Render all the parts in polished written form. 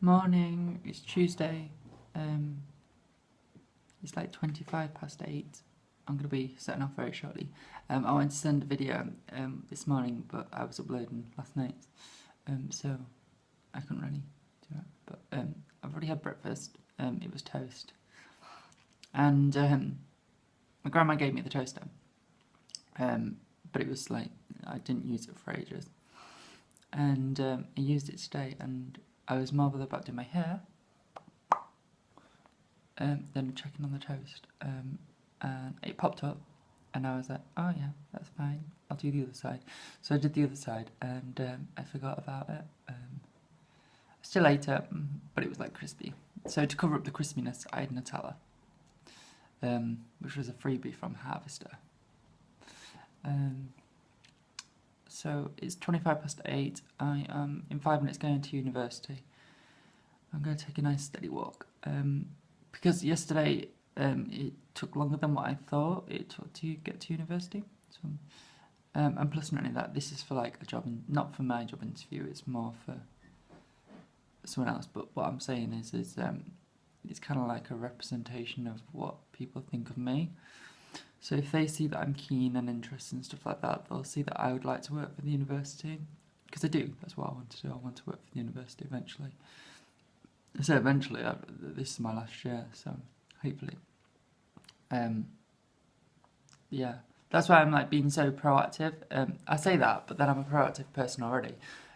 Morning, it's Tuesday, it's like 8:25. I'm going to be setting off very shortly. I wanted to send a video this morning, but I was uploading last night, so I couldn't really do it. But I've already had breakfast. It was toast, and my grandma gave me the toaster, but it was like I didn't use it for ages, and I used it today, and I was more bothered about doing my hair than checking on the toast, and it popped up, and I was like, oh yeah, that's fine, I'll do the other side. So I did the other side, and I forgot about it. I still ate it, but it was like crispy. So to cover up the crispiness, I had Nutella, which was a freebie from Harvester. So it's 8:25. I am in 5 minutes going to university. I'm going to take a nice steady walk. Because yesterday it took longer than what I thought it took to get to university. So, and plus not only that, this is for like a job, not for my job interview, it's more for someone else. But what I'm saying is it's kind of like a representation of what people think of me. So if they see that I'm keen and interested and stuff like that, they'll see that I would like to work for the university. Because I do, that's what I want to do. I want to work for the university eventually. So eventually, this is my last year, so hopefully. Yeah, that's why I'm like being so proactive. I say that, but then I'm a proactive person already.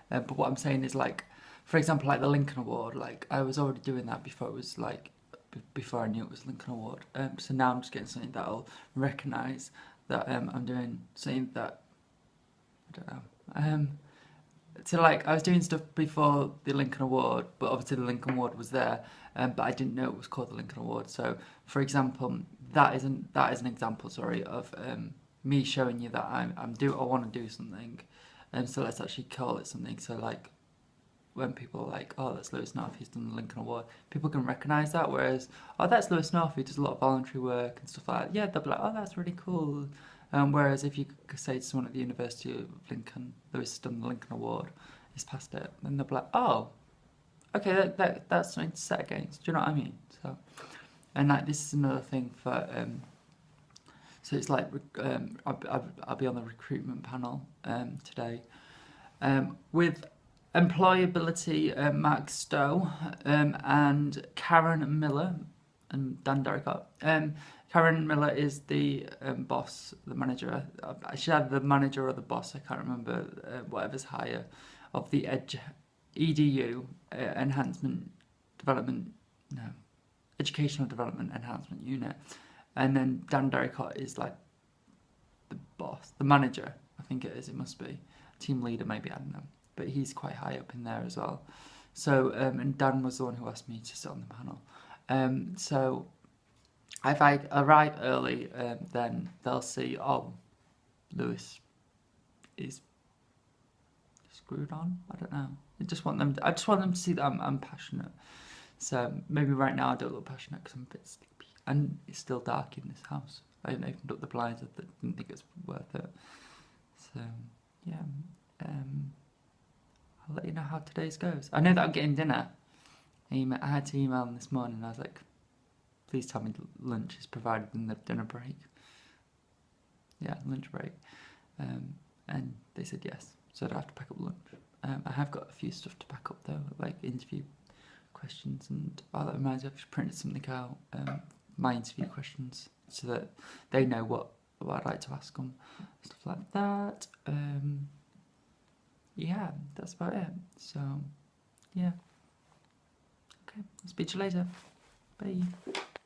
But what I'm saying is like, for example, like the Lincoln Award, like I was already doing that before it was like, before I knew it was Lincoln Award. So now I'm just getting something that'll recognise that I'm doing something that, I don't know. So like I was doing stuff before the Lincoln Award, but obviously the Lincoln Award was there, but I didn't know it was called the Lincoln Award. So for example, that is an example, sorry, of me showing you that I want to do something, and so let's actually call it something. So like when people are like, oh, that's Lewis North, he's done the Lincoln Award, people can recognise that, whereas, oh, that's Lewis North, he does a lot of voluntary work and stuff like that. Yeah, they'll be like, oh, that's really cool. Whereas if you could say to someone at the University of Lincoln, Lewis has done the Lincoln Award, he's passed it, then they'll be like, oh, okay, that's something to set against. Do you know what I mean? So, and like this is another thing for, so it's like I'll be on the recruitment panel today with employability, Mark Stowe and Karen Miller and Dan Darricott. Karen Miller is the boss, the manager. I should have the manager or the boss, I can't remember, whatever's higher, of the EDU, Educational Development Enhancement Unit. And then Dan Darricott is like the boss, the manager, I think it is, it must be. Team leader maybe, I don't know. But he's quite high up in there as well. So, and Dan was the one who asked me to sit on the panel. So if I arrive early, then they'll see, oh, Lewis is screwed on. I don't know. I just want them to see that I'm passionate. So maybe right now I don't look passionate because I'm a bit sleepy, and it's still dark in this house. I haven't opened up the blinds. I didn't think it was worth it. So yeah, I'll let you know how today's goes. I know that I'm getting dinner. I had to email them this morning. I was like, please tell me lunch is provided in the dinner break. Yeah, lunch break. And they said yes, so I'd have to pack up lunch. I have got a few stuff to pack up though, like interview questions, and that reminds me, I've just printed something out, my interview questions, so that they know what I'd like to ask them, stuff like that. Yeah, that's about it. So, yeah. Okay, I'll speak to you later. Bye.